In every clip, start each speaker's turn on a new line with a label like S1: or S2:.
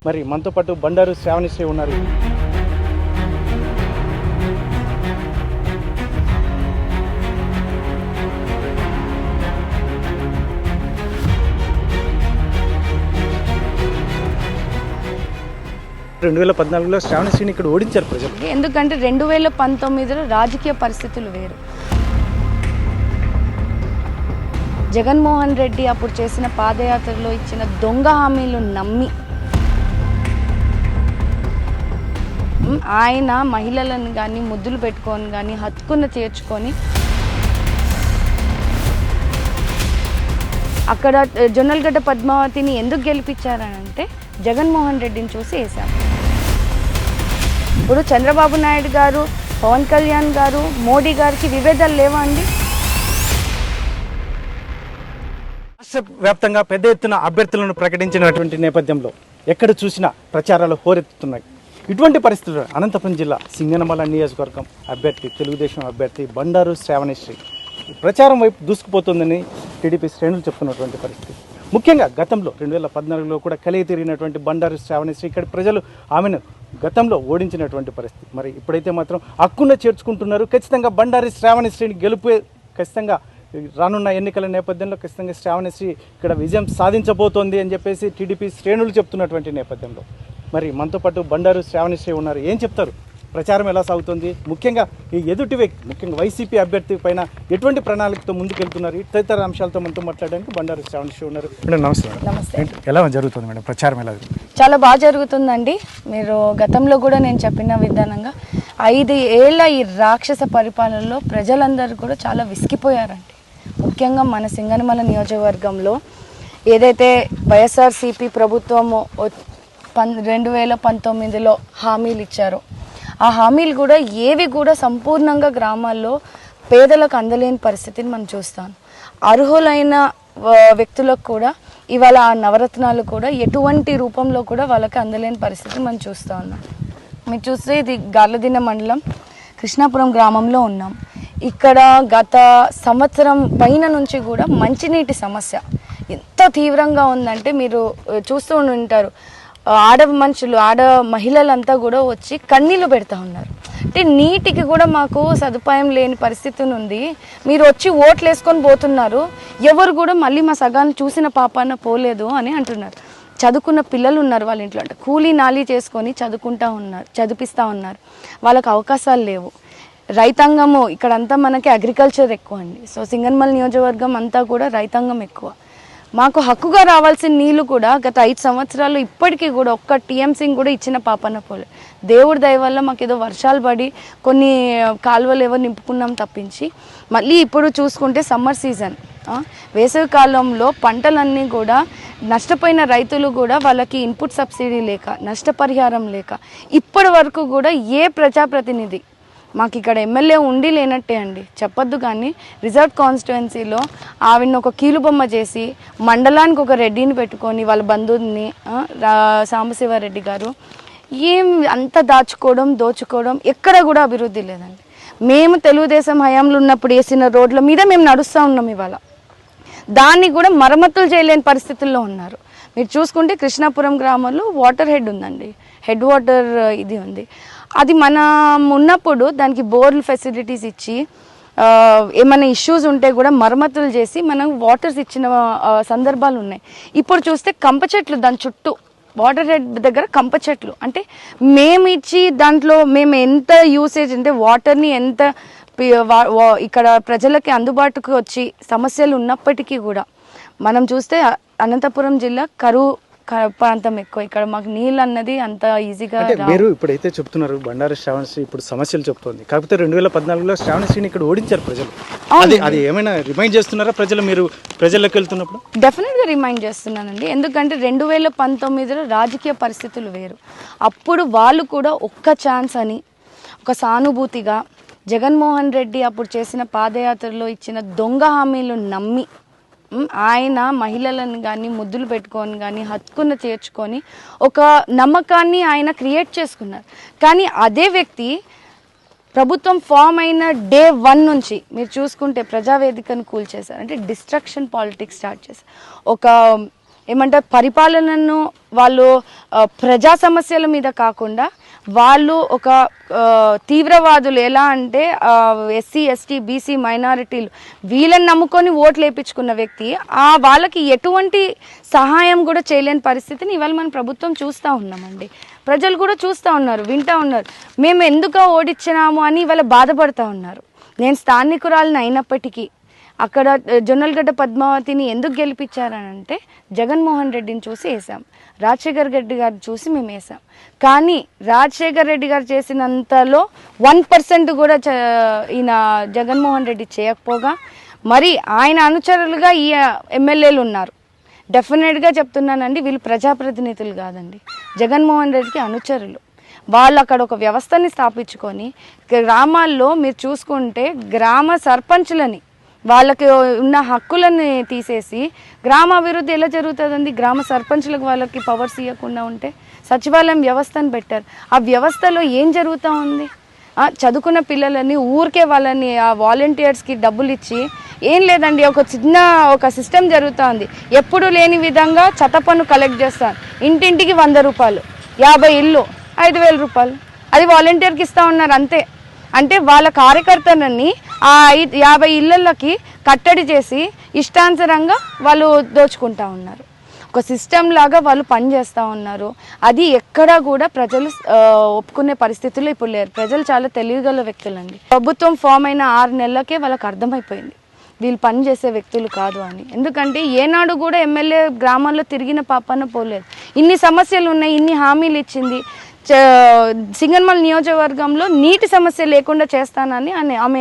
S1: మరి మనతో పాటు బండారు శ్రావణిశ్రీ ఉన్నారు. రెండు 2014లో శ్రావణిశ్రీని ఇక్కడ ఓడించారు ప్రజలు.
S2: ఎందుకంటే 2019లో రాజకీయ పరిస్థితులు వేరు. జగన్మోహన్ రెడ్డి అప్పుడు చేసిన పాదయాత్రలో ఇచ్చిన దొంగ హామీలు నమ్మి ఆయన మహిళలను కానీ ముద్దులు పెట్టుకొని కానీ హత్తుకున్న చేర్చుకొని అక్కడ జొన్నలగడ్డ పద్మావతిని ఎందుకు గెలిపించారనంటే జగన్మోహన్ రెడ్డిని చూసి వేశారు. ఇప్పుడు చంద్రబాబు నాయుడు గారు, పవన్ కళ్యాణ్ గారు, మోడీ గారికి విభేదాలు లేవా అండి?
S1: రాష్ట్ర వ్యాప్తంగా పెద్ద ఎత్తున అభ్యర్థులను ప్రకటించినటువంటి నేపథ్యంలో ఎక్కడ చూసినా ప్రచారాలు హోరెత్తుతున్నాయి. ఇటువంటి పరిస్థితుల్లో అనంతపురం జిల్లా సింగనమల నియోజకవర్గం అభ్యర్థి తెలుగుదేశం అభ్యర్థి బండారు శ్రావణిశ్రీ ప్రచారం వైపు దూసుకుపోతుందని టీడీపీ శ్రేణులు చెప్తున్నటువంటి పరిస్థితి. ముఖ్యంగా గతంలో 2014లో కూడా కలిగి తిరిగినటువంటి బండారు శ్రావణిశ్రీ ఇక్కడ ప్రజలు ఆమెను గతంలో ఓడించినటువంటి పరిస్థితి. మరి ఇప్పుడైతే మాత్రం హక్కున చేర్చుకుంటున్నారు. ఖచ్చితంగా బండారు శ్రావణిశ్రీని గెలుపే ఖచ్చితంగా రానున్న ఎన్నికల నేపథ్యంలో ఖచ్చితంగా శ్రావణిశ్రీ ఇక్కడ విజయం సాధించబోతోంది అని చెప్పేసి టీడీపీ శ్రేణులు చెప్తున్నటువంటి నేపథ్యంలో మరి మనతో పాటు బండారు శ్రావణిశ్రీ ఉన్నారు. ఏం చెప్తారు? ప్రచారం ఎలా సాగుతుంది? ముఖ్యంగా ఈ ఎదుటి వ్యక్తి ముఖ్యంగా వైసీపీ అభ్యర్థి పైన ఎటువంటి ప్రణాళికతో ముందుకెళ్తున్నారు? తదితర అంశాలతో మనతో మాట్లాడడానికి బండారు శ్రావణిశ్రీ ఉన్నారు. మేడం నమస్తే.
S2: నమస్తే.
S1: ఎలా జరుగుతుంది మేడం ప్రచారం? ఎలా
S2: చాలా బాగా జరుగుతుందండి. మీరు గతంలో కూడా నేను చెప్పిన విధానంగా 5 ఏళ్ల ఈ రాక్షస పరిపాలనలో ప్రజలందరూ కూడా చాలా విసిగిపోయారండి. ముఖ్యంగా మన సింగనమల నియోజకవర్గంలో ఏదైతే వైఎస్ఆర్సీపీ ప్రభుత్వము 2019లో హామీలు ఇచ్చారో ఆ హామీలు కూడా ఏవి కూడా సంపూర్ణంగా గ్రామాల్లో పేదలకు అందలేని పరిస్థితిని మనం చూస్తాం. అర్హులైన వ్యక్తులకు కూడా ఇవాళ ఆ నవరత్నాలు కూడా ఎటువంటి రూపంలో కూడా వాళ్ళకి అందలేని పరిస్థితి మనం చూస్తూ ఉన్నాం. మీరు చూస్తే ఇది గార్లదిన్న మండలం కృష్ణాపురం గ్రామంలో ఉన్నాం. ఇక్కడ గత సంవత్సరం పైన నుంచి కూడా మంచినీటి సమస్య ఎంత తీవ్రంగా ఉందంటే మీరు చూస్తూ ఉంటారు. ఆడ మహిళలంతా కూడా వచ్చి కన్నీళ్ళు పెడతా ఉన్నారు. అంటే నీటికి కూడా మాకు సదుపాయం లేని పరిస్థితి ఉంది, మీరు వచ్చి ఓట్లు వేసుకొని పోతున్నారు, ఎవరు కూడా మళ్ళీ మా సగాన్ని చూసిన పాపాన పోలేదు అని అంటున్నారు. చదువుకున్న పిల్లలు ఉన్నారు వాళ్ళ ఇంట్లో, అంటే కూలీ నాలీ చేసుకొని చదివిపిస్తూ ఉన్నారు. వాళ్ళకి అవకాశాలు లేవు. రైతాంగము ఇక్కడంతా మనకి అగ్రికల్చర్ ఎక్కువ అండి. సో సింగనమల నియోజకవర్గం అంతా కూడా రైతాంగం ఎక్కువ. మాకు హక్కుగా రావాల్సిన నీళ్లు కూడా గత 5 సంవత్సరాలు ఇప్పటికీ కూడా ఒక్క టీఎంసీని కూడా ఇచ్చిన పాపన పోలే. దేవుడి దయ వల్ల మాకు ఏదో వర్షాలు పడి కొన్ని కాలువలు ఏవో నింపుకున్నాం తప్పించి, మళ్ళీ ఇప్పుడు చూసుకుంటే సమ్మర్ సీజన్ వేసవి కాలంలో పంటలన్నీ కూడా నష్టపోయిన రైతులు కూడా వాళ్ళకి ఇన్పుట్ సబ్సిడీ లేక నష్టపరిహారం లేక ఇప్పటి వరకు కూడా ఏ ప్రజాప్రతినిధి మాకు ఇక్కడ ఎమ్మెల్యే ఉండి లేనట్టే అండి చెప్పొద్దు. కానీ రిజర్వ్ కాన్స్టిట్యుయెన్సీలో ఆవిడని ఒక కీలుబొమ్మ చేసి మండలానికి ఒక రెడ్డిని పెట్టుకొని వాళ్ళ బంధువుని సాంబశివారెడ్డి గారు ఏం అంత దోచుకోవడం ఎక్కడ కూడా అభివృద్ధి లేదండి. మేము తెలుగుదేశం హయాంలో ఉన్నప్పుడు వేసిన రోడ్ల మీద మేము నడుస్తూ ఉన్నాం. ఇవాళ దాన్ని కూడా మరమ్మతులు చేయలేని పరిస్థితుల్లో ఉన్నారు. మీరు చూసుకుంటే కృష్ణాపురం గ్రామంలో వాటర్ హెడ్ ఉందండి, హెడ్ వాటర్ ఇది ఉంది. అది మనం ఉన్నప్పుడు దానికి బోర్లు ఫెసిలిటీస్ ఇచ్చి ఏమైనా ఇష్యూస్ ఉంటే కూడా మరమ్మతులు చేసి మనం వాటర్స్ ఇచ్చిన సందర్భాలు ఉన్నాయి. ఇప్పుడు చూస్తే కంప చెట్లు దాని చుట్టూ వాటర్ హెడ్ దగ్గర కంప చెట్లు, అంటే మేము ఇచ్చి దాంట్లో మేము ఎంత యూసేజ్ అంటే వాటర్ని ఎంత ఇక్కడ ప్రజలకి అందుబాటుకు వచ్చి సమస్యలు ఉన్నప్పటికీ కూడా మనం చూస్తే అనంతపురం జిల్లా కరువు ప్రాంతం ఎక్కువ. ఇక్కడ మాకు నీళ్ళు అన్నది అంత ఈజీగా
S1: మీరు ఇప్పుడైతే చెప్తున్నారు బండారు శ్రావణిశ్రీ ఇప్పుడు సమస్యలు చెప్తోంది. కాకపోతే 2014లో శ్రావణిశ్రీని ఇక్కడ ఓడించారు ప్రజలు. అది ఏమైనా రిమైండ్ చేస్తున్నారా ప్రజలు? మీరు ప్రజల్లోకి వెళ్తున్నప్పుడు
S2: డెఫినెట్గా రిమైండ్ చేస్తున్నానండి. ఎందుకంటే 2019లో రాజకీయ పరిస్థితులు వేరు. అప్పుడు వాళ్ళు కూడా ఒక్క ఛాన్స్ అని ఒక సానుభూతిగా జగన్మోహన్ రెడ్డి అప్పుడు చేసిన పాదయాత్రలో ఇచ్చిన దొంగ హామీలు నమ్మి ఆయన మహిళలను కానీ ముద్దులు పెట్టుకొని కానీ హత్తుకున్న చేర్చుకొని ఒక నమ్మకాన్ని ఆయన క్రియేట్ చేసుకున్నారు. కానీ అదే వ్యక్తి ప్రభుత్వం ఫామ్ అయిన డే 1 నుంచి మీరు చూసుకుంటే ప్రజావేదికను కూల్చేశారు. అంటే డిస్ట్రక్షన్ పాలిటిక్స్ స్టార్ట్ చేశారు. ఒక ఏమంటారు పరిపాలనను వాళ్ళు ప్రజా సమస్యల మీద కాకుండా వాళ్ళు ఒక తీవ్రవాదులు, ఎలా అంటే ఎస్సీ ఎస్టీ బీసీ మైనారిటీలు వీళ్ళని నమ్ముకొని ఓట్లు వేయించుకున్న వ్యక్తి వాళ్ళకి ఎటువంటి సహాయం కూడా చేయలేని పరిస్థితిని ఇవాళ మన ప్రభుత్వం చూస్తూ ఉన్నామండి. ప్రజలు కూడా చూస్తూ ఉన్నారు, వింటూ ఉన్నారు. మేము ఎందుకు ఓడించినాము అని ఇవాళ బాధపడుతూ ఉన్నారు. నేను స్థానికురాలిని అయినప్పటికీ అక్కడ జొన్నలగడ్డ పద్మావతిని ఎందుకు గెలిపించారనంటే జగన్మోహన్ రెడ్డిని చూసి వేసాం, రాజశేఖర్ రెడ్డి గారు చూసి మేము వేసాం. కానీ రాజశేఖర్ రెడ్డి గారు చేసినంతలో 1% కూడా ఈయన జగన్మోహన్ రెడ్డి చేయకపోగా మరి ఆయన అనుచరులుగా ఈ ఎమ్మెల్యేలు ఉన్నారు. డెఫినెట్గా చెప్తున్నానండి, వీళ్ళు ప్రజాప్రతినిధులు కాదండి, జగన్మోహన్ రెడ్డికి అనుచరులు. వాళ్ళు అక్కడ ఒక వ్యవస్థని స్థాపించుకొని గ్రామాల్లో మీరు చూసుకుంటే గ్రామ సర్పంచులని వాళ్ళకి ఉన్న హక్కులని తీసేసి గ్రామ అభివృద్ధి ఎలా జరుగుతుందండి? గ్రామ సర్పంచులకు వాళ్ళకి పవర్స్ ఇవ్వకుండా ఉంటే సచివాలయం వ్యవస్థను పెట్టారు. ఆ వ్యవస్థలో ఏం జరుగుతూ ఉంది? చదువుకున్న పిల్లలని ఊరికే వాళ్ళని ఆ వాలంటీర్స్కి డబ్బులు ఇచ్చి ఏం లేదండి, ఒక సిస్టమ్ జరుగుతూ ఉంది. ఎప్పుడు లేని విధంగా చెత్త పన్ను కలెక్ట్ చేస్తాను. ఇంటింటికి 100 రూపాయలు, 50 ఇల్లు 5,000 రూపాయలు, అది వాలంటీర్కి ఇస్తూ ఉన్నారు అంతే. అంటే వాళ్ళ కార్యకర్తలని ఆ 50 ఇళ్ళకి కట్టడి చేసి ఇష్టానుసారంగా వాళ్ళు దోచుకుంటా ఉన్నారు. ఒక సిస్టమ్ లాగా వాళ్ళు పనిచేస్తూ ఉన్నారు. అది ఎక్కడా కూడా ప్రజలు ఒప్పుకునే పరిస్థితుల్లో ఇప్పుడు లేరు. ప్రజలు చాలా తెలివిగల వ్యక్తులండి. ప్రభుత్వం ఫామ్ అయిన 6 నెలలకే వాళ్ళకి అర్థమైపోయింది వీళ్ళు పని చేసే వ్యక్తులు కాదు అని. ఎందుకంటే ఏనాడు కూడా ఎమ్మెల్యే గ్రామాల్లో తిరిగిన పాపన పోలేదు. ఇన్ని సమస్యలు ఉన్నాయి, ఇన్ని హామీలు ఇచ్చింది. సింగనమల నియోజకవర్గంలో నీటి సమస్య లేకుండా చేస్తానని ఆమె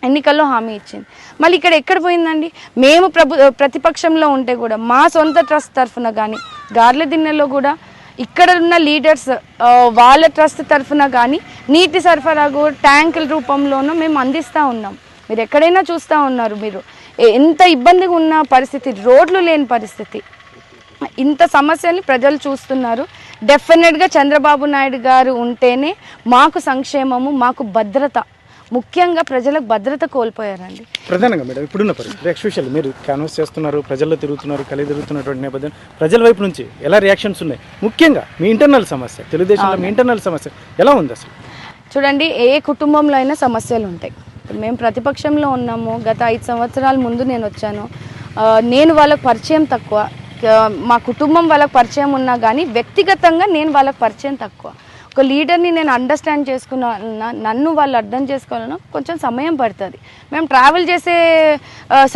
S2: ఎన్నికల్లో హామీ ఇచ్చింది. మళ్ళీ ఇక్కడ ఎక్కడ పోయిందండి? మేము ప్రతిపక్షంలో ఉంటే కూడా మా సొంత ట్రస్ట్ తరఫున కానీ గార్లదిన్నెలో కూడా ఇక్కడ ఉన్న లీడర్స్ వాళ్ళ ట్రస్ట్ తరఫున కానీ నీటి సరఫరా కూడా ట్యాంకుల రూపంలోనూ మేము అందిస్తూ ఉన్నాం. మీరు ఎక్కడైనా చూస్తూ ఉన్నారు. మీరు ఎంత ఇబ్బందిగా ఉన్న పరిస్థితి, రోడ్లు లేని పరిస్థితి, ఇంత సమస్యని ప్రజలు చూస్తున్నారు. డెఫినెట్గా చంద్రబాబు నాయుడు గారు ఉంటేనే మాకు సంక్షేమము, మాకు భద్రత, ముఖ్యంగా ప్రజలకు భద్రత కోల్పోయారండి.
S1: ప్రధానంగా మేడం ఇప్పుడున్న పరిస్థితి ఎక్స్పెషల్ మీరు క్యాన్వాస్ చేస్తున్నారు, ప్రజల్లో తిరుగుతున్నారు, కలిగి తిరుగుతున్నటువంటి నేపథ్యం ప్రజల వైపు నుంచి ఎలా రియాక్షన్స్ ఉన్నాయి? ముఖ్యంగా మీ ఇంటర్నల్ సమస్య, తెలుగుదేశంలో మీ ఇంటర్నల్ సమస్య ఎలా ఉంది అసలు?
S2: చూడండి, ఏ కుటుంబంలో అయినా సమస్యలు ఉంటాయి. మేము ప్రతిపక్షంలో ఉన్నాము. గత 5 సంవత్సరాల ముందు నేను వచ్చాను. నేను వాళ్ళకి పరిచయం తక్కువ, మా కుటుంబం వాళ్ళకి పరిచయం ఉన్నా కానీ వ్యక్తిగతంగా నేను వాళ్ళకి పరిచయం తక్కువ. ఒక లీడర్ని నేను అండర్స్టాండ్ చేసుకున్నా, నన్ను వాళ్ళు అర్థం చేసుకోవాలన్నా కొంచెం సమయం పడుతుంది. మేము ట్రావెల్ చేసే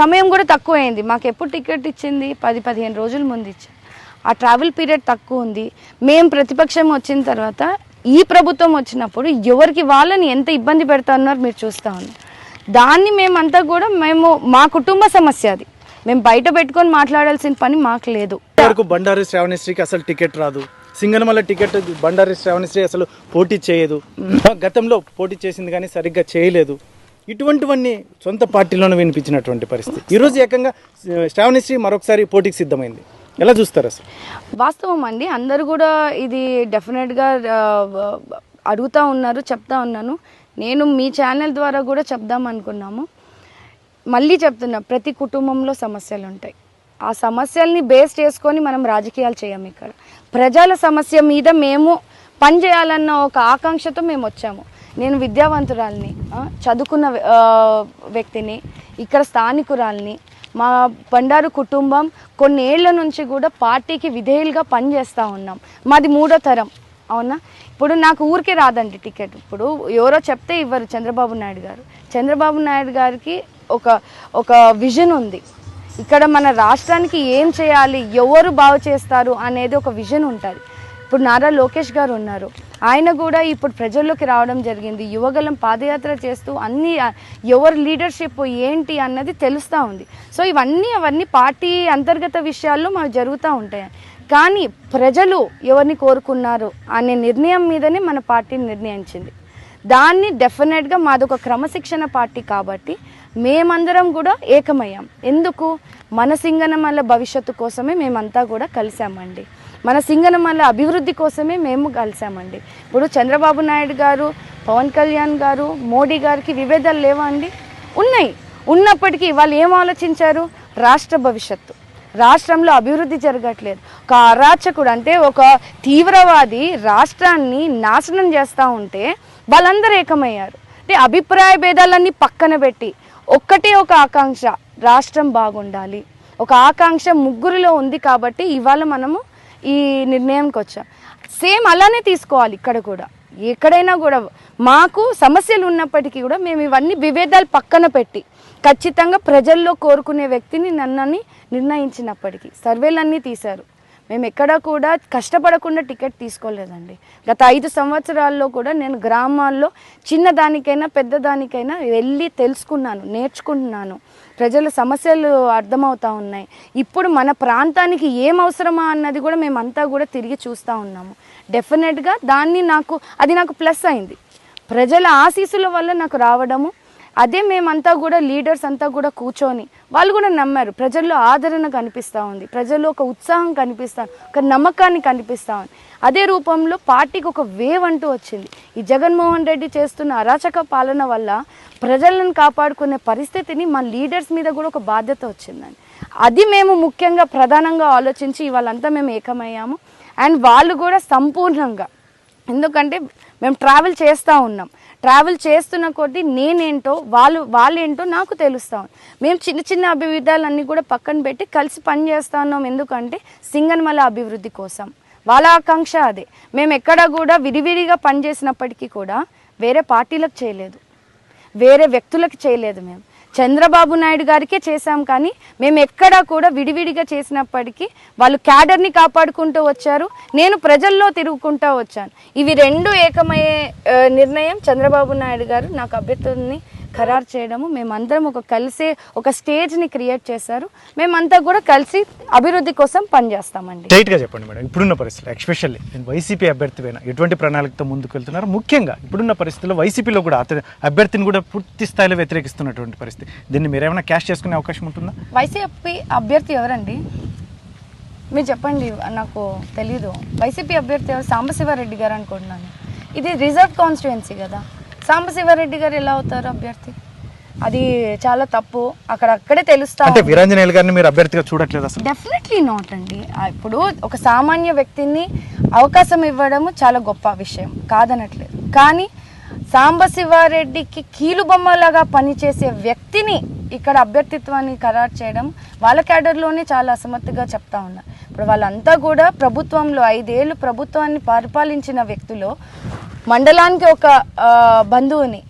S2: సమయం కూడా తక్కువ అయింది. మాకు ఎప్పుడు టికెట్ ఇచ్చింది 10-15 రోజుల ముందు ఇచ్చింది. ఆ ట్రావెల్ పీరియడ్ తక్కువ ఉంది. మేము ప్రతిపక్షం వచ్చిన తర్వాత ఈ ప్రభుత్వం వచ్చినప్పుడు ఎవరికి వాళ్ళని ఎంత ఇబ్బంది పెడతా ఉన్నారు మీరు చూస్తూ ఉన్నారు. దాన్ని మేమంతా కూడా మా కుటుంబ సమస్య, అది మేము బయట పెట్టుకొని మాట్లాడాల్సిన పని మాకు లేదు.
S1: బండారు శ్రావణిశ్రీకి అసలు టికెట్ రాదు. సింగనమల టికెట్ బండారు శ్రావణిశ్రీ అసలు పోటీ చేయదు. గతంలో పోటీ చేసింది కానీ సరిగ్గా చేయలేదు. ఇటువంటివన్నీ సొంత పార్టీలోనే వినిపించినటువంటి పరిస్థితి. ఈరోజు ఏకంగా శ్రావణిశ్రీ మరొకసారి పోటీకి సిద్ధమైంది. ఎలా చూస్తారు అసలు?
S2: వాస్తవం అండి, అందరూ కూడా ఇది డెఫినెట్గా అడుగుతూ ఉన్నారు, చెప్తా ఉన్నాను. నేను మీ ఛానల్ ద్వారా కూడా చెప్దాం అనుకున్నాము. మళ్ళీ చెప్తున్నా, ప్రతి కుటుంబంలో సమస్యలు ఉంటాయి. ఆ సమస్యల్ని బేస్ చేసుకొని మనం రాజకీయాలు చేయము. ఇక్కడ ప్రజల సమస్య మీద మేము పనిచేయాలన్న ఒక ఆకాంక్షతో మేము వచ్చాము. నేను విద్యావంతురాల్ని, చదువుకున్న వ్యక్తిని, ఇక్కడ స్థానికురాల్ని. మా బండారు కుటుంబం కొన్ని ఏళ్ల నుంచి కూడా పార్టీకి విధేయులుగా పనిచేస్తూ ఉన్నాం. మాది 3వ తరం, అవునా? ఇప్పుడు నాకు ఊరికే రాదండి టికెట్. ఇప్పుడు ఎవరో చెప్తే ఇవ్వరు. చంద్రబాబు నాయుడు గారికి ఒక విజన్ ఉంది. ఇక్కడ మన రాష్ట్రానికి ఏం చేయాలి, ఎవరు బాగు చేస్తారు అనేది ఒక విజన్ ఉంటుంది. ఇప్పుడు నారా లోకేష్ గారు ఉన్నారు, ఆయన కూడా ఇప్పుడు ప్రజల్లోకి రావడం జరిగింది. యువగలం పాదయాత్ర చేస్తూ అన్ని ఎవరి లీడర్షిప్ ఏంటి అన్నది తెలుస్తూ ఉంది. సో అవన్నీ పార్టీ అంతర్గత విషయాల్లో మాకు జరుగుతూ ఉంటాయి. కానీ ప్రజలు ఎవరిని కోరుకున్నారు అనే నిర్ణయం మీదనే మన పార్టీని నిర్ణయించింది. దాన్ని డెఫినెట్గా మాదొక క్రమశిక్షణ పార్టీ కాబట్టి మేమందరం కూడా ఏకమయ్యాం. ఎందుకు? మన సింగనమల భవిష్యత్తు కోసమే మేమంతా కూడా కలిసామండి. మన సింగనమల అభివృద్ధి కోసమే మేము కలిసామండి. ఇప్పుడు చంద్రబాబు నాయుడు గారు, పవన్ కళ్యాణ్ గారు, మోడీ గారికి విభేదాలు లేవా అండి? ఉన్నాయి. ఉన్నప్పటికీ వాళ్ళు ఏం ఆలోచించారు? రాష్ట్ర భవిష్యత్తు. రాష్ట్రంలో అభివృద్ధి జరగట్లేదు. ఒక అరాచకుడు అంటే ఒక తీవ్రవాది రాష్ట్రాన్ని నాశనం చేస్తూ ఉంటే వాళ్ళందరూ ఏకమయ్యారు. అంటే అభిప్రాయ భేదాలన్నీ పక్కన పెట్టి ఒక్కటే ఒక ఆకాంక్ష, రాష్ట్రం బాగుండాలి. ఒక ఆకాంక్ష ముగ్గురిలో ఉంది కాబట్టి ఇవాళ మనము ఈ నిర్ణయంకి వచ్చాం. సేమ్ అలానే తీసుకోవాలి ఇక్కడ కూడా. ఎక్కడైనా కూడా మాకు సమస్యలు ఉన్నప్పటికీ కూడా మేము ఇవన్నీ విభేదాలు పక్కన పెట్టి ఖచ్చితంగా ప్రజల్లో కోరుకునే వ్యక్తిని నన్నని నిర్ణయించినప్పటికీ సర్వేలన్నీ తీశారు. మేము ఎక్కడా కూడా కష్టపడకుండా టికెట్ తీసుకోలేదండి. గత 5 సంవత్సరాల్లో కూడా నేను గ్రామాల్లో చిన్నదానికైనా పెద్దదానికైనా వెళ్ళి తెలుసుకున్నాను, నేర్చుకుంటున్నాను. ప్రజల సమస్యలు అర్థమవుతూ ఉన్నాయి. ఇప్పుడు మన ప్రాంతానికి ఏం అవసరమా అన్నది కూడా మేమంతా కూడా తిరిగి చూస్తూ ఉన్నాము. డెఫినెట్గా అది నాకు ప్లస్ అయింది. ప్రజల ఆశీస్సుల వల్ల నాకు రావడము. అదే మేమంతా కూడా లీడర్స్ అంతా కూడా కూర్చొని వాళ్ళు కూడా నమ్మారు. ప్రజల్లో ఆదరణ కనిపిస్తూ ఉంది, ప్రజల్లో ఒక ఉత్సాహం కనిపిస్తూ, ఒక నమ్మకాన్ని కనిపిస్తూ ఉంది. అదే రూపంలో పార్టీకి ఒక వేవ్ అంటూ వచ్చింది. ఈ జగన్మోహన్ రెడ్డి చేస్తున్న అరాచక పాలన వల్ల ప్రజలను కాపాడుకునే పరిస్థితిని మా లీడర్స్ మీద కూడా ఒక బాధ్యత వచ్చిందండి. అది మేము ముఖ్యంగా ప్రధానంగా ఆలోచించి ఇవాళంతా మేము ఏకమయ్యాము. అండ్ వాళ్ళు కూడా సంపూర్ణంగా, ఎందుకంటే మేము ట్రావెల్ చేస్తూ ఉన్నాం. ట్రావెల్ చేస్తున్న కొద్దీ నేనేంటో వాళ్ళేంటో నాకు తెలుస్తా ఉంది. మేము చిన్న చిన్న అభివృద్ధాలన్నీ కూడా పక్కన పెట్టి కలిసి పనిచేస్తూ ఉన్నాం. ఎందుకంటే సింగనమల అభివృద్ధి కోసం వాళ్ళ ఆకాంక్ష అదే. మేము ఎక్కడ కూడా విడివిడిగా పనిచేసినప్పటికీ కూడా వేరే పార్టీలకు చేయలేదు, వేరే వ్యక్తులకు చేయలేదు. మేము చంద్రబాబు నాయుడు గారికే చేశాం. కానీ మేము ఎక్కడా కూడా విడివిడిగా చేసినప్పటికీ వాళ్ళు క్యాడర్ని కాపాడుకుంటూ వచ్చారు, నేను ప్రజల్లో తిరుగుకుంటూ వచ్చాను. ఇవి రెండు ఏకమయ్యే నిర్ణయం చంద్రబాబు నాయుడు గారు నాకు అభ్యర్థుల్ని ఖరారు చేయడము. మేమందరం కలిసే ఒక స్టేజ్ని క్రియేట్ చేశారు. మేమంతా కూడా కలిసి అభివృద్ధి కోసం పనిచేస్తామండి.
S1: స్ట్రైట్గా చెప్పండి మేడం, ఇప్పుడున్న పరిస్థితులు ఎస్పెషల్లీ వైసీపీ అభ్యర్థి పైన ఎటువంటి ప్రణాళికతో ముందుకు వెళ్తున్నారు? ముఖ్యంగా ఇప్పుడున్న పరిస్థితుల్లో వైసీపీలో కూడా అభ్యర్థిని కూడా పూర్తి స్థాయిలో వ్యతిరేకిస్తున్నటువంటి పరిస్థితి. దీన్ని మీరు ఏమైనా క్యాష్ చేసుకునే అవకాశం ఉంటుందా?
S2: వైసీపీ అభ్యర్థి ఎవరండి మీరు చెప్పండి, నాకు తెలీదు. వైసీపీ అభ్యర్థి ఎవరు? సాంబశివారెడ్డి గారు అనుకుంటున్నాను. ఇది రిజర్వ్ కాన్స్టిట్యుయెన్సీ కదా, సాంబశివారెడ్డి గారు ఎలా అవుతారు అభ్యర్థి? అది చాలా తప్పు. అక్కడే తెలుస్తా.
S1: అంటే వీరాంజనేయులు గారిని మీరు అభ్యర్థిగా చూడట్లేదు అసలు?
S2: డెఫినెట్లీ నాట్ అండి. ఇప్పుడు ఒక సామాన్య వ్యక్తిని అవకాశం ఇవ్వడము చాలా గొప్ప విషయం, కాదనట్లేదు. కానీ సాంబశివారెడ్డికి కీలుబొమ్మలాగా పనిచేసే వ్యక్తిని ఇక్కడ అభ్యర్థిత్వాన్ని ఖరారు చేయడం వాళ్ళ క్యాడర్లోనే చాలా అసమర్థగా చెప్తా ఉన్నారు. ఇప్పుడు వాళ్ళంతా కూడా ప్రభుత్వంలో 5 ఏళ్ళు ప్రభుత్వాన్ని పరిపాలించిన వ్యక్తులు మండలానికి ఒక బంధువుని,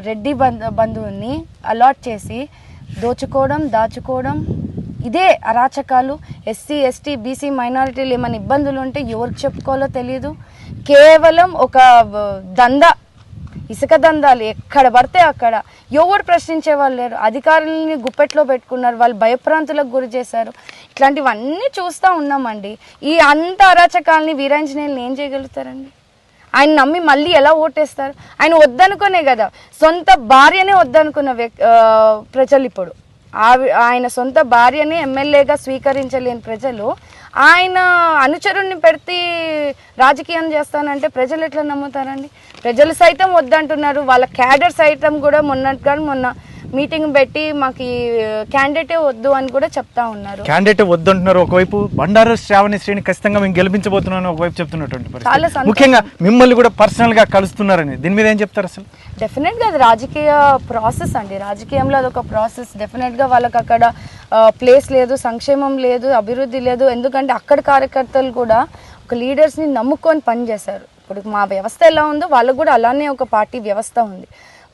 S2: రెడ్డి బంధువుని అలాట్ చేసి దాచుకోవడం ఇదే అరాచకాలు. ఎస్సీ ఎస్టీ బీసీ మైనారిటీలు ఏమైనా ఇబ్బందులు ఉంటే ఎవరికి చెప్పుకోవాలో తెలియదు. కేవలం ఒక ఇసుక దందాలు ఎక్కడ పడితే అక్కడ ఎవరు ప్రశ్నించే వాళ్ళు లేరు. అధికారులని గుప్పెట్లో పెట్టుకున్నారు, వాళ్ళు భయప్రాంతులకు గురి చేశారు. ఇట్లాంటివన్నీ చూస్తూ ఉన్నామండి. ఈ అంత అరాచకాలని వీరాంజనేయులు ఏం చేయగలుగుతారండి? ఆయన నమ్మి మళ్ళీ ఎలా ఓటేస్తారు? ఆయన వద్దనుకునే కదా, సొంత భార్యనే వద్దనుకున్న ప్రజలు ఇప్పుడు ఆయన సొంత భార్యనే ఎమ్మెల్యేగా స్వీకరించలేని ప్రజలు ఆయన అనుచరుణ్ణి పెడితే రాజకీయం చేస్తానంటే ప్రజలు ఎట్లా నమ్ముతారండి? ప్రజలు సైతం వద్దంటున్నారు. వాళ్ళ క్యాడర్ సైతం కూడా మొన్న మీటింగ్ పెట్టి మాకు ఈ క్యాండిడేటే వద్దు అని కూడా చెప్తా ఉన్నారు.
S1: క్యాండిడేట్ వద్దు అంటున్నారు. ఒకవైపు బండారు శ్రావణి శ్రేణి ఖచ్చితంగా మేము గెలిపించబోతున్నాను ఒకవైపు చెప్తున్నటువంటి పరిస్థితి. ముఖ్యంగా మిమ్మల్ని కూడా పర్సనల్ గా కలుస్తున్నారని దీని మీద ఏం చెప్తారు అసలు?
S2: డెఫినెట్ గా అది రాజకీయ ప్రాసెస్ అండి. రాజకీయంలో అదొక ప్రాసెస్. డెఫినెట్ గా వాళ్ళకి అక్కడ ప్లేస్ లేదు, సంక్షేమం లేదు, అభివృద్ధి లేదు. ఎందుకంటే అక్కడ కార్యకర్తలు కూడా ఒక లీడర్స్ ని నమ్ముకొని పనిచేశారు. ఇప్పుడు మా వ్యవస్థ ఎలా ఉందో వాళ్ళకు కూడా అలానే ఒక పార్టీ వ్యవస్థ ఉంది.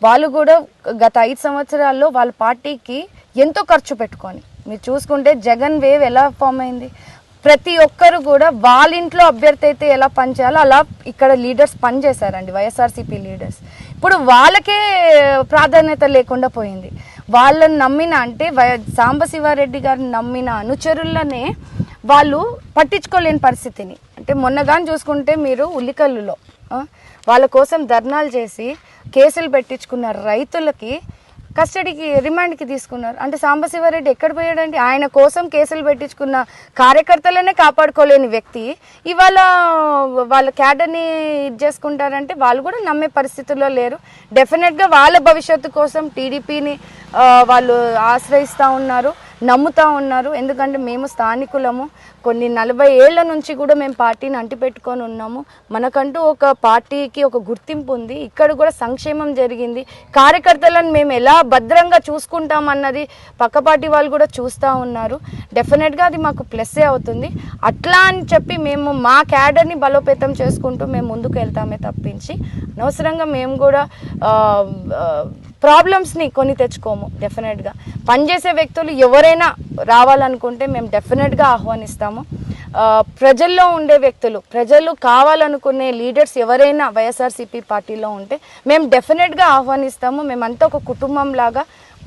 S2: వాళ్ళు కూడా గత 5 సంవత్సరాల్లో వాళ్ళ పార్టీకి ఎంతో ఖర్చు పెట్టుకొని మీరు చూసుకుంటే జగన్ వేవ్ ఎలా ఫామ్ అయింది. ప్రతి ఒక్కరు కూడా వాళ్ళ ఇంట్లో అభ్యర్థి అయితే ఎలా పనిచేయాలో అలా ఇక్కడ లీడర్స్ పనిచేశారండి, వైఎస్ఆర్సీపీ లీడర్స్. ఇప్పుడు వాళ్ళకే ప్రాధాన్యత లేకుండా పోయింది. వాళ్ళని నమ్మిన అంటే సాంబశివారెడ్డి గారిని నమ్మిన అనుచరులనే వాళ్ళు పట్టించుకోలేని పరిస్థితిని. అంటే మొన్నగాని చూసుకుంటే మీరు ఉల్లికల్లులో వాళ్ళ కోసం ధర్నాలు చేసి కేసులు పెట్టించుకున్న రైతులకి కస్టడీకి రిమాండ్కి తీసుకున్నారు. అంటే సాంబశివారెడ్డి ఎక్కడ పోయాడంటే ఆయన కోసం కేసులు పెట్టించుకున్న కార్యకర్తలనే కాపాడుకోలేని వ్యక్తి ఇవాళ వాళ్ళ క్యాడర్ని ఇది చేసుకుంటారంటే వాళ్ళు కూడా నమ్మే పరిస్థితుల్లో లేరు. డెఫినెట్గా వాళ్ళ భవిష్యత్తు కోసం టీడీపీని వాళ్ళు ఆశ్రయిస్తూ ఉన్నారు. నమ్ముతా ఉన్నారు. ఎందుకంటే మేము స్థానికులము, కొన్ని 40 ఏళ్ల నుంచి కూడా మేము పార్టీని అంటిపెట్టుకొని ఉన్నాము. మనకంటూ ఒక పార్టీకి ఒక గుర్తింపు ఉంది. ఇక్కడ కూడా సంక్షేమం జరిగింది. కార్యకర్తలను మేము ఎలా భద్రంగా చూసుకుంటామన్నది పక్క పార్టీ వాళ్ళు కూడా చూస్తూ ఉన్నారు. డెఫినెట్గా అది మాకు ప్లస్సే అవుతుంది. అట్లా అని చెప్పి మేము మా క్యాడర్ని బలోపేతం చేసుకుంటూ మేము ముందుకు వెళ్తామే తప్పించి అనవసరంగా మేము కూడా ప్రాబ్లమ్స్ని కొని తెచ్చుకోము. డెఫినెట్గా పనిచేసే వ్యక్తులు ఎవరైనా రావాలనుకుంటే మేము డెఫినెట్గా ఆహ్వానిస్తాము. ప్రజల్లో ఉండే వ్యక్తులు, ప్రజలు కావాలనుకునే లీడర్స్ ఎవరైనా వైఎస్ఆర్సీపీ పార్టీలో ఉంటే మేము డెఫినెట్గా ఆహ్వానిస్తాము. మేమంతా ఒక కుటుంబం లాగా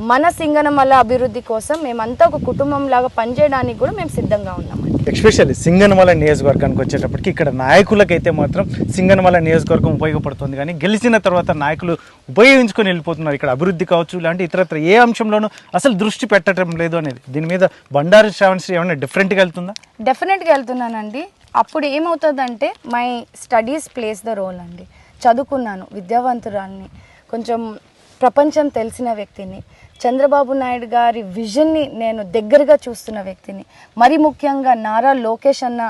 S2: మన సింగనమల అభివృద్ధి కోసం మేమంతా ఒక కుటుంబం లాగా పనిచేయడానికి కూడా మేము సిద్ధంగా ఉన్నామండి.
S1: ఎస్పెషల్లీ సింగనమల నియోజకవర్గానికి వచ్చేటప్పటికి ఇక్కడ నాయకులకైతే మాత్రం సింగనమల నియోజకవర్గం ఉపయోగపడుతుంది, కానీ గెలిచిన తర్వాత నాయకులు ఉపయోగించుకొని వెళ్ళిపోతున్నారు. ఇక్కడ అభివృద్ధి కావచ్చు, ఇలాంటి ఇతరత్ర ఏ అంశంలోనూ అసలు దృష్టి పెట్టడం లేదు అనేది. దీని మీద బండారు శ్రావణశ్రీ ఏమైనా డిఫరెంట్గా వెళ్తుందా?
S2: డెఫినెట్గా వెళ్తున్నానండి. అప్పుడు ఏమవుతుందంటే my studies plays the role అండి. చదువుకున్నాను, విద్యావంతురాల్ని, కొంచెం ప్రపంచం తెలిసిన వ్యక్తిని, చంద్రబాబు నాయుడు గారి విజన్ని నేను దగ్గరగా చూస్తున్న వ్యక్తిని, మరి ముఖ్యంగా నారా లోకేష్ అన్న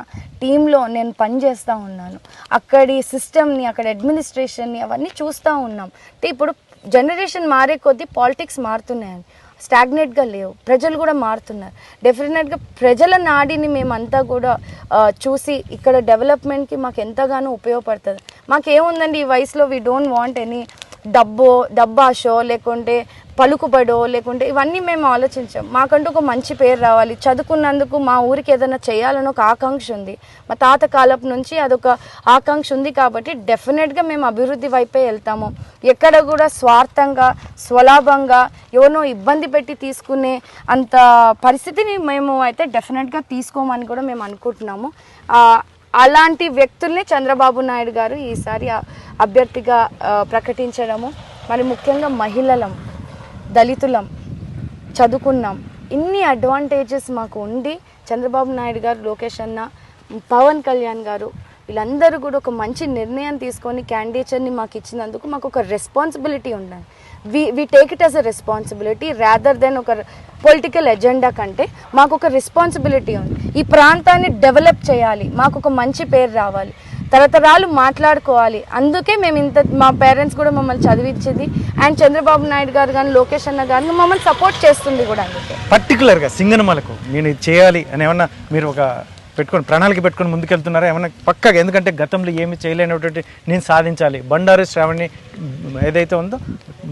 S2: టీంలో నేను పనిచేస్తూ ఉన్నాను. అక్కడి సిస్టమ్ని, అక్కడ అడ్మినిస్ట్రేషన్ని అవన్నీ చూస్తూ ఉన్నాం. అంటే ఇప్పుడు జనరేషన్ మారే కొద్దీ పాలిటిక్స్ మారుతున్నాయని, స్టాగ్నేట్గా లేవు, ప్రజలు కూడా మారుతున్నారు. డెఫినెట్గా ప్రజల నాడిని మేమంతా కూడా చూసి ఇక్కడ డెవలప్మెంట్కి మాకు ఎంతగానో ఉపయోగపడుతుంది. మాకేముందండి ఈ వయసులో, వీ డోంట్ వాంట్ ఎనీ డబ్బాషో లేకుంటే పలుకుబడో లేకుంటే ఇవన్నీ మేము ఆలోచించాం. మాకంటూ ఒక మంచి పేరు రావాలి, చదువుకున్నందుకు మా ఊరికి ఏదైనా చేయాలని ఒక ఆకాంక్ష ఉంది. మా తాత కాలపు నుంచి అదొక ఆకాంక్ష ఉంది. కాబట్టి డెఫినెట్గా మేము అభివృద్ధి వైపే వెళ్తాము. ఎక్కడ కూడా స్వార్థంగా, స్వలాభంగా ఎవరినో ఇబ్బంది పెట్టి తీసుకునే అంత పరిస్థితిని మేము అయితే డెఫినెట్గా తీసుకోమని కూడా మేము అనుకుంటున్నాము. అలాంటి వ్యక్తుల్ని చంద్రబాబు నాయుడు గారు ఈసారి అభ్యర్థిగా ప్రకటించడము, మరి ముఖ్యంగా మహిళలం, దళితులం, చదువుకున్నాం, ఇన్ని అడ్వాంటేజెస్ మాకు ఉండి చంద్రబాబు నాయుడు గారు, లోకేష్ అన్న, పవన్ కళ్యాణ్ గారు వీళ్ళందరూ కూడా ఒక మంచి నిర్ణయం తీసుకొని క్యాండిడేచర్ని మాకు ఇచ్చినందుకు మాకు ఒక రెస్పాన్సిబిలిటీ ఉండాలి. We take it as a responsibility rather than ఒక పొలిటికల్ ఎజెండా కంటే మాకు ఒక రెస్పాన్సిబిలిటీ ఉంది. ఈ ప్రాంతాన్ని డెవలప్ చేయాలి, మాకు ఒక మంచి పేరు రావాలి, తరతరాలు మాట్లాడుకోవాలి. అందుకే మేము మా పేరెంట్స్ కూడా మమ్మల్ని చదివించింది. అండ్ చంద్రబాబు నాయుడు గారు కానీ, లోకేష్ అన్న గారిని మమ్మల్ని సపోర్ట్ చేస్తుంది కూడా. అందుకే
S1: పర్టికులర్గా సింగనమలకు నేను ఇది చేయాలి అని ఏమన్నా మీరు ఒక ప్రణాళిక పెట్టుకొని ముందుకెళ్తున్నారా ఏమన్నా పక్కగా? ఎందుకంటే గతంలో ఏమి చేయలేనటువంటి నేను సాధించాలి, బండారు శ్రావణి ఏదైతే ఉందో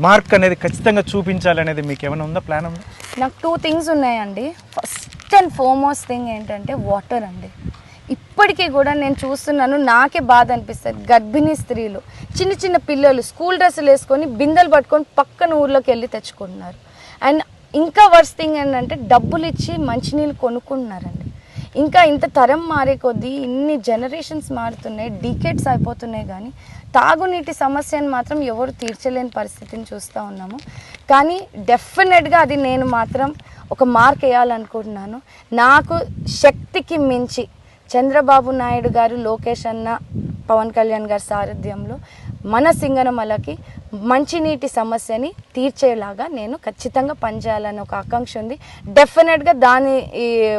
S1: మార్క్ అనేది ఖచ్చితంగా చూపించాలి అనేది మీకు ఏమైనా ఉందా, ప్లాన్ ఉందా?
S2: నాకు 2 థింగ్స్ ఉన్నాయండి. ఫస్ట్ అండ్ ఫార్మోస్ట్ థింగ్ ఏంటంటే వాటర్ అండి. ఇప్పటికీ కూడా నేను చూస్తున్నాను, నాకే బాధ అనిపిస్తుంది. గర్భిణీ స్త్రీలు, చిన్న చిన్న పిల్లలు స్కూల్ డ్రెస్సులు వేసుకొని బిందెలు పట్టుకొని పక్కన ఊర్లోకి వెళ్ళి తెచ్చుకుంటున్నారు. అండ్ ఇంకా వర్స్ట్ థింగ్ ఏంటంటే డబ్బులు ఇచ్చి మంచినీళ్ళు కొనుక్కుంటున్నారండి. ఇంకా ఇంత తరం మారే కొద్దీ ఇన్ని జనరేషన్స్ మారుతున్నాయి, డీకేడ్స్ అయిపోతున్నాయి, కానీ తాగునీటి సమస్యను మాత్రం ఎవరు తీర్చలేని పరిస్థితిని చూస్తూ ఉన్నాము. కానీ డెఫినెట్గా అది నేను మాత్రం ఒక మార్క్ వేయాలనుకుంటున్నాను. నాకు శక్తికి మించి చంద్రబాబు నాయుడు గారు, లోకేష్ అన్న, పవన్ కళ్యాణ్ గారి సారథ్యంలో మన సింగనమలకి మంచినీటి సమస్యని తీర్చేలాగా నేను ఖచ్చితంగా పనిచేయాలని ఒక ఆకాంక్ష ఉంది. డెఫినెట్గా దాని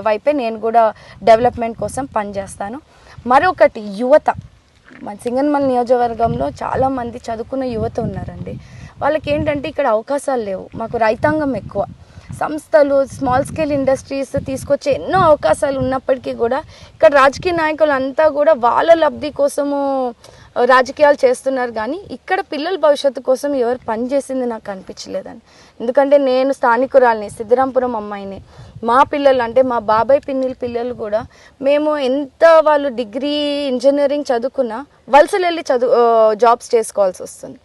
S2: వైపే నేను కూడా డెవలప్మెంట్ కోసం పనిచేస్తాను. మరొకటి యువత, మన సింగనమల నియోజకవర్గంలో చాలామంది చదువుకున్న యువత ఉన్నారండి. వాళ్ళకి ఏంటంటే ఇక్కడ అవకాశాలు లేవు. మాకు రైతాంగం ఎక్కువ, సంస్థలు, స్మాల్ స్కేల్ ఇండస్ట్రీస్ తీసుకొచ్చే ఎన్నో అవకాశాలు ఉన్నప్పటికీ కూడా ఇక్కడ రాజకీయ నాయకులు అంతా కూడా వాళ్ళ లబ్ధి కోసము రాజకీయాలు చేస్తున్నారు. కానీ ఇక్కడ పిల్లల భవిష్యత్తు కోసం ఎవరు పనిచేసింది నాకు అనిపించలేదని. ఎందుకంటే నేను స్థానికురాలిని, సిద్ధరాంపురం అమ్మాయిని. మా పిల్లలు అంటే మా బాబాయ్ పిన్నిల పిల్లలు కూడా మేము ఎంత వాళ్ళు డిగ్రీ, ఇంజనీరింగ్ చదువుకున్నా వలసలు వెళ్ళి జాబ్స్ చేసుకోవాల్సి వస్తుంది.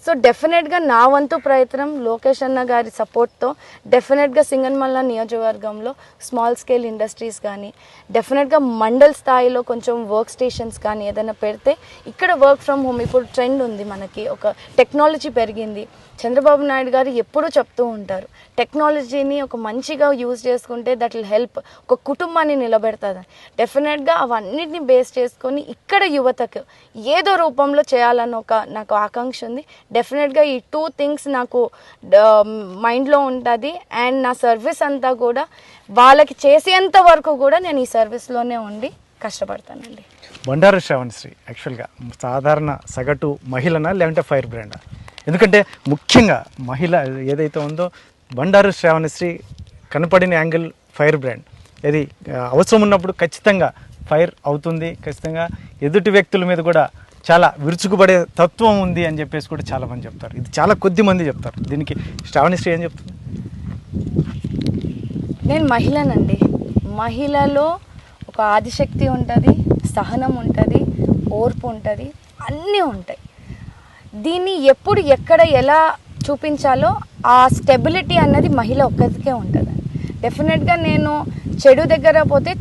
S2: సో డెఫినెట్గా నా వంతు ప్రయత్నం లోకేష్ అన్న గారి సపోర్ట్తో డెఫినెట్గా సింగనమల నియోజకవర్గంలో స్మాల్ స్కేల్ ఇండస్ట్రీస్ కానీ, డెఫినెట్గా మండల్ స్థాయిలో కొంచెం వర్క్ స్టేషన్స్ కానీ ఏదైనా పెడితే ఇక్కడ వర్క్ ఫ్రమ్ హోమ్ ఇప్పుడు ట్రెండ్ ఉంది, మనకి ఒక టెక్నాలజీ పెరిగింది. చంద్రబాబు నాయుడు గారు ఎప్పుడూ చెప్తూ ఉంటారు, టెక్నాలజీని ఒక మంచిగా యూజ్ చేసుకుంటే దట్ విల్ హెల్ప్, ఒక కుటుంబాన్ని నిలబెడుతుంది. డెఫినెట్గా అవన్నిటిని బేస్ చేసుకొని ఇక్కడ యువతకు ఏదో రూపంలో చేయాలని నాకు ఆకాంక్ష ఉంది. డెఫినెట్గా ఈ 2 థింగ్స్ నాకు మైండ్లో ఉంటుంది. అండ్ నా సర్వీస్ అంతా కూడా వాళ్ళకి చేసేంత వరకు కూడా నేను ఈ సర్వీస్లోనే ఉండి కష్టపడతానండి.
S1: బండారు శ్రావణశ్రీ యాక్చువల్గా సాధారణ సగటు మహిళనా లేదంటే ఫైర్ బ్రాండా? ఎందుకంటే ముఖ్యంగా మహిళ ఏదైతే ఉందో బండారు శ్రావణశ్రీ కనపడిన యాంగిల్ ఫైర్ బ్రాండ్. ఇది అవసరం ఉన్నప్పుడు ఖచ్చితంగా ఫైర్ అవుతుంది, ఖచ్చితంగా ఎదుటి వ్యక్తుల మీద కూడా చాలా విరుచుకుపడే తత్వం ఉంది అని చెప్పేసి కూడా చాలామంది చెప్తారు. ఇది చాలా కొద్ది మంది చెప్తారు. దీనికి శ్రావణశ్రీ ఏం చెప్తుంది?
S2: నేను మహిళనండి. మహిళలో ఒక ఆదిశక్తి ఉంటుంది, సహనం ఉంటుంది, ఓర్పు ఉంటుంది, అన్నీ ఉంటాయి. దీన్ని ఎప్పుడు ఎక్కడ ఎలా చూపించాలో ఆ స్టెబిలిటీ అన్నది మహిళ ఒక్కరికే ఉంటుంది. డెఫినెట్గా నేను చెడు దగ్గర పోతే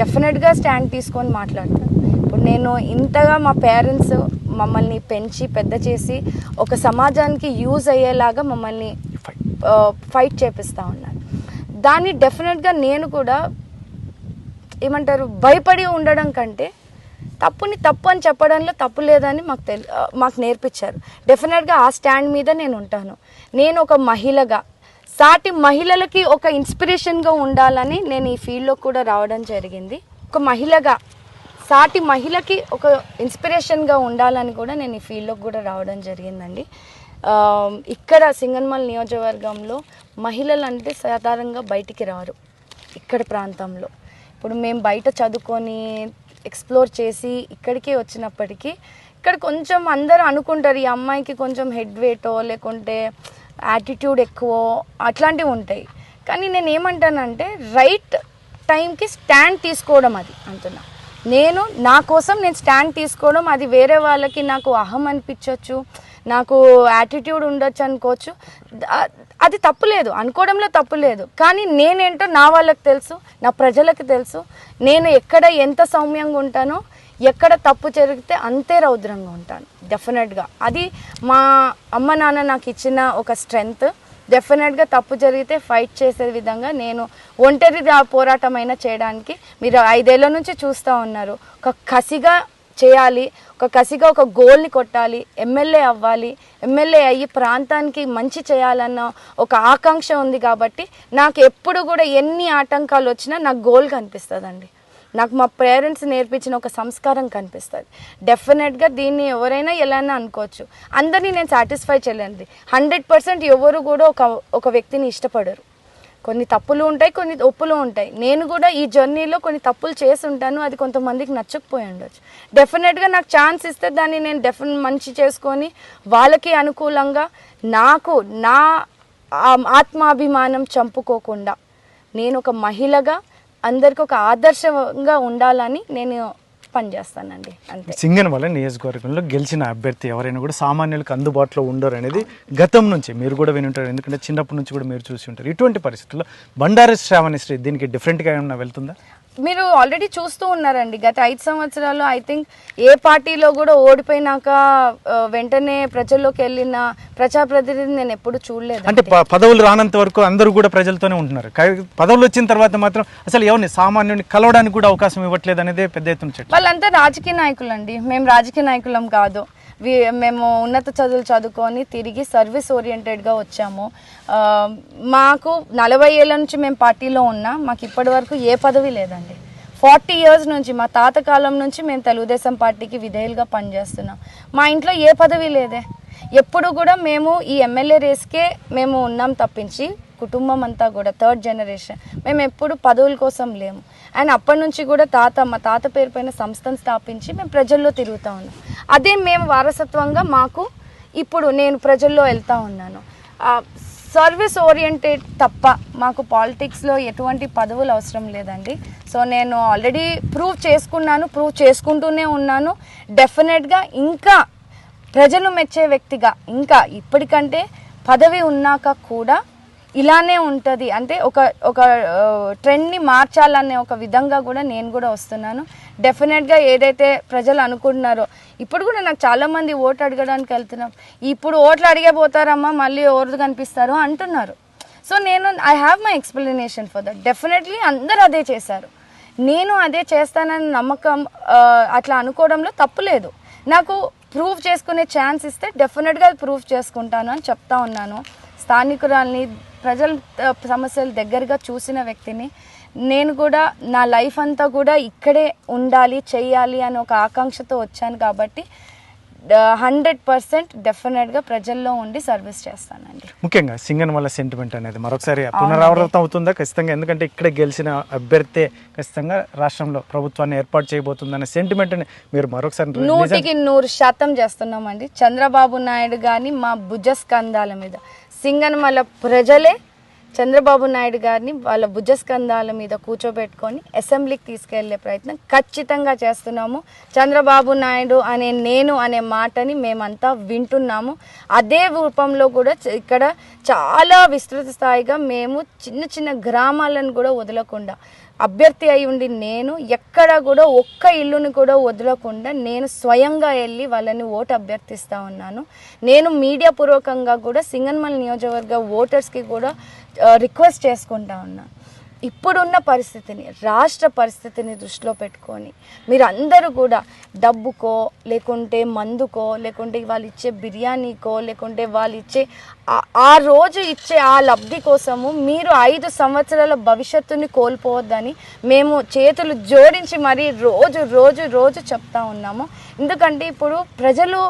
S2: డెఫినెట్గా స్టాండ్ తీసుకొని మాట్లాడతాను. ఇప్పుడు నేను ఇంతగా మా పేరెంట్స్ మమ్మల్ని పెంచి పెద్ద చేసి ఒక సమాజానికి యూజ్ అయ్యేలాగా మమ్మల్ని ఫైట్ చేపిస్తూ ఉన్నారు. దాన్ని డెఫినెట్గా నేను కూడా ఏమంటారు భయపడి ఉండడం కంటే తప్పుని తప్పు అని చెప్పడంలో తప్పు లేదని మాకు నేర్పించారు. డెఫినెట్గా ఆ స్టాండ్ మీద నేను ఉంటాను. నేను ఒక మహిళగా సాటి మహిళలకి ఒక ఇన్స్పిరేషన్గా ఉండాలని నేను ఈ ఫీల్డ్లో కూడా రావడం జరిగింది. ఒక మహిళగా సాటి మహిళకి ఒక ఇన్స్పిరేషన్గా ఉండాలని కూడా నేను ఈ ఫీల్డ్లోకి కూడా రావడం జరిగిందండి. ఇక్కడ సింగనమల నియోజకవర్గంలో మహిళలు అంటే సాధారణంగా బయటికి రారు. ఇక్కడ ప్రాంతంలో ఇప్పుడు మేము బయట చదువుకొని ఎక్స్ప్లోర్ చేసి ఇక్కడికే వచ్చినప్పటికీ ఇక్కడ కొంచెం అందరూ అనుకుంటారు ఈ అమ్మాయికి కొంచెం హెడ్ వెయిటో లేకుంటే యాటిట్యూడ్ ఎక్కువ అట్లాంటివి ఉంటాయి. కానీ నేను ఏమంటానంటే రైట్ టైంకి స్టాండ్ తీసుకోవడం అది అంటున్నా. నేను నా కోసం నేను స్టాండ్ తీసుకోవడం, అది వేరే వాళ్ళకి నాకు అహం అనిపించవచ్చు, నాకు యాటిట్యూడ్ ఉండొచ్చు అనుకోవచ్చు, అది తప్పులేదు, అనుకోవడంలో తప్పు లేదు. కానీ నేనేంటో నా వాళ్ళకి తెలుసు, నా ప్రజలకు తెలుసు. నేను ఎక్కడ ఎంత సౌమ్యంగా ఉంటానో, ఎక్కడ తప్పు జరిగితే అంతే రౌద్రంగా ఉంటాను డెఫినెట్గా. అది మా అమ్మ నాన్న నాకు ఇచ్చిన ఒక స్ట్రెంగ్త్. డెఫినెట్గా తప్పు జరిగితే ఫైట్ చేసే విధంగా నేను ఒంటరిగా పోరాటమైనా చేయడానికి మీరు 5 ఏళ్ల నుంచి చూస్తూ ఉన్నారు. ఒక కసిగా చేయాలి, ఒక కసిగా ఒక గోల్ని కొట్టాలి, ఎమ్మెల్యే అవ్వాలి, ఎమ్మెల్యే అయ్యి ప్రాంతానికి మంచి చేయాలన్న ఒక ఆకాంక్ష ఉంది. కాబట్టి నాకు ఎప్పుడు కూడా ఎన్ని ఆటంకాలు వచ్చినా నాకు గోల్ కనిపిస్తుందండి. నాకు మా పేరెంట్స్ నేర్పించిన ఒక సంస్కారం కనిపిస్తుంది. డెఫినెట్గా దీన్ని ఎవరైనా ఎలానా అనుకోవచ్చు. అందరినీ నేను సాటిస్ఫై చేయలేండి. 100% ఎవరు కూడా ఒక వ్యక్తిని ఇష్టపడరు. కొన్ని తప్పులు ఉంటాయి, కొన్ని ఒప్పులు ఉంటాయి. నేను కూడా ఈ జర్నీలో కొన్ని తప్పులు చేసి ఉంటాను, అది కొంతమందికి నచ్చకపోయి ఉండొచ్చు. డెఫినెట్గా నాకు ఛాన్స్ ఇస్తే దాన్ని నేను మంచి చేసుకొని వాళ్ళకి అనుకూలంగా నాకు నా ఆత్మాభిమానం చంపుకోకుండా నేను ఒక మహిళగా అందరికి ఒక ఆదర్శంగా ఉండాలని నేను పనిచేస్తానండి. అంతే.
S1: సింగనమల నియోజకవర్గంలో గెలిచిన అభ్యర్థి ఎవరైనా కూడా సామాన్యులకు అందుబాటులో ఉండరు అనేది గతం నుంచి మీరు కూడా విని ఉంటారు, ఎందుకంటే చిన్నప్పటి నుంచి కూడా మీరు చూసి ఉంటారు. ఇటువంటి పరిస్థితుల్లో బండారు శ్రావణశ్రీ దీనికి డిఫరెంట్గా ఏమైనా వెళ్తుందా?
S2: మీరు ఆల్రెడీ చూస్తూ ఉన్నారండి. గత 5 సంవత్సరాలు ఐ థింక్ ఏ పార్టీలో కూడా ఓడిపోయినాక వెంటనే ప్రజల్లోకి వెళ్ళిన ప్రజాప్రతినిధి నేను ఎప్పుడు చూడలేదు.
S1: అంటే పదవులు రానంత వరకు అందరూ కూడా ప్రజలతోనే ఉంటున్నారు. పదవులు వచ్చిన తర్వాత మాత్రం అసలు ఎవరిని సామాన్యుని కలవడానికి కూడా అవకాశం ఇవ్వట్లేదు అనేది పెద్ద ఎత్తున.
S2: వాళ్ళంతా రాజకీయ నాయకులు అండి. మేము రాజకీయ నాయకులం కాదు. మేము ఉన్నత చదువులు చదువుకొని తిరిగి సర్వీస్ ఓరియంటెడ్గా వచ్చాము. మాకు 40 ఏళ్ళ నుంచి మేము పార్టీలో ఉన్నా మాకు ఇప్పటి వరకు ఏ పదవి లేదండి. 40 years నుంచి మా తాత కాలం నుంచి మేము తెలుగుదేశం పార్టీకి విధేయులుగా పనిచేస్తున్నాం. మా ఇంట్లో ఏ పదవి లేదే. ఎప్పుడు కూడా మేము ఈ ఎమ్మెల్యే రేస్కే మేము ఉన్నాం తప్పించి కుటుంబం అంతా కూడా 3rd generation మేము ఎప్పుడు పదవుల కోసం లేము. అండ్ అప్పటి నుంచి కూడా మా తాత పేరు పైన సంస్థను స్థాపించి మేము ప్రజల్లో తిరుగుతూ ఉన్నాం. అదే మేము వారసత్వంగా మాకు ఇప్పుడు నేను ప్రజల్లో వెళ్తూ ఉన్నాను. సర్వీస్ ఓరియంటెడ్ తప్ప మాకు పాలిటిక్స్లో ఎటువంటి పదవులు అవసరం లేదండి. సో నేను ఆల్రెడీ ప్రూవ్ చేసుకున్నాను, ప్రూవ్ చేసుకుంటూనే ఉన్నాను. డెఫినెట్గా ఇంకా ప్రజలు మెచ్చే వ్యక్తిగా, ఇంకా ఇప్పటికంటే పదవి ఉన్నాక కూడా ఇలానే ఉంటుంది అంటే ఒక ట్రెండ్ని మార్చాలనే ఒక విధంగా కూడా నేను కూడా వస్తున్నాను. డెఫినెట్గా ఏదైతే ప్రజలు అనుకుంటున్నారో, ఇప్పుడు కూడా నాకు చాలామంది ఓట్లు అడగడానికి వెళ్తున్నాం, ఇప్పుడు ఓట్లు అడిగే పోతారమ్మా మళ్ళీ ఎవరు కనిపిస్తారు అంటున్నారు. So I have my explanation for that. Definitely అందరూ అదే చేశారు, నేను అదే చేస్తానని నమ్మకం అట్లా అనుకోవడంలో తప్పు లేదు. నాకు ప్రూవ్ చేసుకునే ఛాన్స్ ఇస్తే డెఫినెట్గా అది ప్రూవ్ చేసుకుంటాను అని చెప్తా ఉన్నాను. స్థానికురాల్ని, ప్రజల సమస్యలు దగ్గరగా చూసిన వ్యక్తిని. నేను కూడా నా లైఫ్ అంతా కూడా ఇక్కడే ఉండాలి, చెయ్యాలి అని ఒక ఆకాంక్షతో వచ్చాను కాబట్టి 100% డెఫినెట్గా ప్రజల్లో ఉండి సర్వీస్ చేస్తానండి.
S1: ముఖ్యంగా సింగనమల సెంటిమెంట్ అనేది మరొకసారి పునరావృతం అవుతుందా ఖచ్చితంగా? ఎందుకంటే ఇక్కడ గెలిచిన అభ్యర్థి ఖచ్చితంగా రాష్ట్రంలో ప్రభుత్వాన్ని ఏర్పాటు చేయబోతుందనే సెంటిమెంట్ని మీరు మరొకసారి
S2: 100% చేస్తున్నామండి. చంద్రబాబు నాయుడు గారిని మా భుజస్కంధాల మీద, సింగనమల ప్రజలే చంద్రబాబు నాయుడు గారిని వాళ్ళ భుజస్కంధాల మీద కూర్చోబెట్టుకొని అసెంబ్లీకి తీసుకెళ్లే ప్రయత్నం ఖచ్చితంగా చేస్తున్నాము. చంద్రబాబు నాయుడు నేను అనే మాటని మేమంతా వింటున్నాము. అదే రూపంలో కూడా ఇక్కడ చాలా విస్తృత స్థాయిగా మేము చిన్న చిన్న గ్రామాలను కూడా వదలకుండా, అభ్యర్థి అయి ఉండి నేను ఎక్కడ కూడా ఒక్క ఇల్లుని కూడా వదలకుండా నేను స్వయంగా వెళ్ళి వాళ్ళని ఓటు అభ్యర్థిస్తూ ఉన్నాను. నేను మీడియా పూర్వకంగా కూడా సింగనమల నియోజకవర్గ ఓటర్స్కి కూడా రిక్వెస్ట్ చేసుకుంటా ఉన్నాను. ఇప్పుడున్న పరిస్థితిని, రాష్ట్ర పరిస్థితిని దృష్టిలో పెట్టుకొని మీరు అందరూ కూడా డబ్బుకో, లేకుంటే మందుకో, లేకుంటే వాళ్ళు ఇచ్చే బిర్యానీకో, లేకుంటే వాళ్ళు ఇచ్చే ఆ రోజు ఇచ్చే ఆ లబ్ధి కోసము మీరు 5 సంవత్సరాల భవిష్యత్తుని కోల్పోవద్దని మేము చేతులు జోడించి మరీ రోజు రోజు రోజు చెప్తా ఉన్నాము. ఎందుకంటే ఇప్పుడు ప్రజలు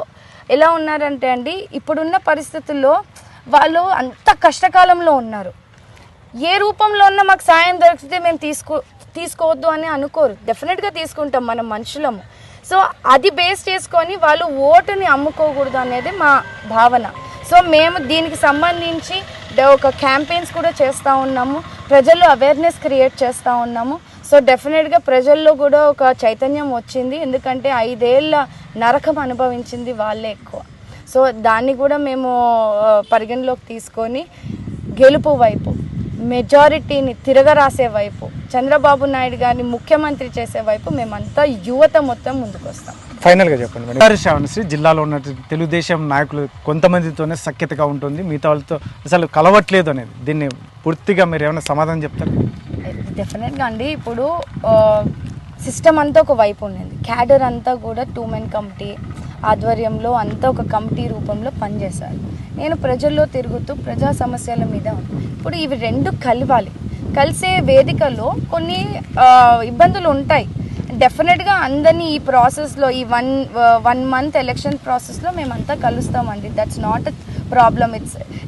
S2: ఎలా ఉన్నారంటే అండి, ఇప్పుడున్న పరిస్థితుల్లో వాళ్ళు అంత కష్టకాలంలో ఉన్నారు. ఏ రూపంలో ఉన్నా మాకు సాయం దొరికితే మేము తీసుకోవద్దు అని అనుకోరు. డెఫినెట్గా తీసుకుంటాం, మనం మనుషులము. సో అది బేస్ చేసుకొని వాళ్ళు ఓటుని అమ్ముకోకూడదు అనేది మా భావన. సో మేము దీనికి సంబంధించి ఒక క్యాంపెయిన్స్ కూడా చేస్తూ ఉన్నాము, ప్రజల్లో అవేర్నెస్ క్రియేట్ చేస్తూ ఉన్నాము. సో డెఫినెట్గా ప్రజల్లో కూడా ఒక చైతన్యం వచ్చింది. ఎందుకంటే 5 ఏళ్ళ నరకం అనుభవించింది వాళ్ళే ఎక్కువ. సో దాన్ని కూడా మేము పరిగణలోకి తీసుకొని గెలుపు వైపు, మెజారిటీని తిరగరాసే వైపు, చంద్రబాబు నాయుడు గారిని ముఖ్యమంత్రి చేసే వైపు మేమంతా యువత మొత్తం ముందుకు వస్తాం.
S1: ఫైనల్గా చెప్పండి మేడం. శ్రావణశ్రీ జిల్లాలో ఉన్న తెలుగుదేశం నాయకులు కొంతమందితోనే సఖ్యతగా ఉంటుంది, మిగతా వాళ్ళతో అసలు కలవట్లేదు అనేది, దీన్ని పూర్తిగా మీరు ఏమైనా సమాధానం చెప్తారు?
S2: డెఫినెట్గా అండి, ఇప్పుడు సిస్టమ్ అంతా ఒక వైపు ఉన్నది, క్యాడర్ అంతా కూడా 2 మెన్ కమిటీ ఆధ్వర్యంలో అంతా ఒక కమిటీ రూపంలో పనిచేశారు. నేను ప్రజల్లో తిరుగుతూ ప్రజా సమస్యల మీద ఇప్పుడు ఇవి 2 కలవాలి. కలిసే వేదికలో కొన్ని ఇబ్బందులు ఉంటాయి. డెఫినెట్గా అందరినీ ఈ ప్రాసెస్లో, ఈ వన్ మంత్ ఎలక్షన్ ప్రాసెస్లో మేమంతా కలుస్తామండి. That's not a problem.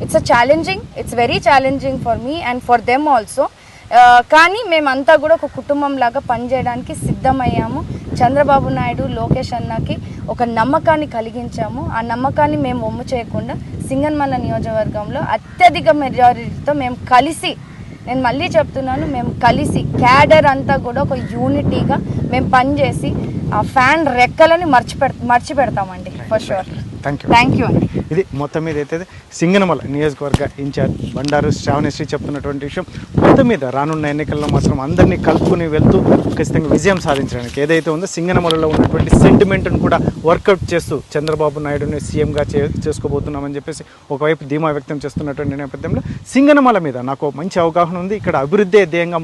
S2: It's a challenging, it's very challenging for me and for them also. కానీ మేమంతా కూడా ఒక కుటుంబం లాగా పనిచేయడానికి సిద్ధమయ్యాము. చంద్రబాబు నాయుడు, లోకేష్ అన్నకి ఒక నమ్మకాన్ని కలిగించాము. ఆ నమ్మకాన్ని మేము ఒమ్ము చేయకుండా సింగనమల నియోజకవర్గంలో అత్యధిక మెజారిటీతో మేము కలిసి, నేను మళ్ళీ చెప్తున్నాను, మేము కలిసి క్యాడర్ అంతా కూడా ఒక యూనిటీగా మేము పనిచేసి ఆ ఫ్యాన్ రెక్కలని మర్చిపెడతామండి ఫర్ షూర్. థ్యాంక్ యూ అండి.
S1: ఇది మొత్తం మీద అయితే సింగనమల నియోజకవర్గ ఇన్ఛార్జ్ బండారు శ్రావణశ్రీ చెప్తున్నటువంటి విషయం. మొత్తం మీద రానున్న ఎన్నికల్లో మాత్రం అందరినీ కలుపుకుని వెళ్తూ ఖచ్చితంగా విజయం సాధించడానికి ఏదైతే ఉందో సింగనమలలో ఉన్నటువంటి సెంటిమెంట్ను కూడా వర్కౌట్ చేస్తూ చంద్రబాబు నాయుడుని సీఎంగా చేసుకోబోతున్నామని చెప్పేసి ఒకవైపు ధీమా వ్యక్తం చేస్తున్నటువంటి నేపథ్యంలో సింగనమల మీద నాకు మంచి అవగాహన ఉంది, ఇక్కడ అభివృద్ధి ధ్యేయంగా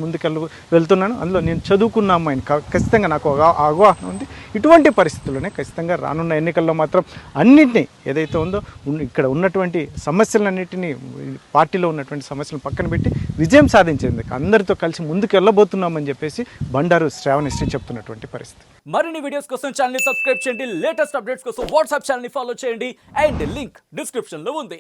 S1: వెళ్తున్నాను, అందులో నేను చదువుకున్న అమ్మాయిని, ఖచ్చితంగా నాకు అవగాహన ఉంది. ఇటువంటి పరిస్థితుల్లోనే ఖచ్చితంగా రానున్న ఎన్నికల్లో మాత్రం అన్నింటినీ ఏదైతే ఉందో ఇక్కడ ఉన్నటువంటి సమస్యలన్నింటినీ, పార్టీలో ఉన్నటువంటి సమస్యలను పక్కన పెట్టి విజయం సాధించేందుకు అందరితో కలిసి ముందుకు వెళ్ళబోతున్నామని చెప్పేసి బండారు శ్రావణశ్రీ చెప్తున్నటువంటి పరిస్థితి.
S3: మరిన్ని వీడియోస్ కోసం ఛానల్ ని సబ్స్క్రైబ్ చేయండి, లేటెస్ట్ అప్డేట్స్ కోసం వాట్సాప్ ఛానల్ ని ఫాలో చేయండి అండ్ లింక్ డిస్క్రిప్షన్ లో ఉంది.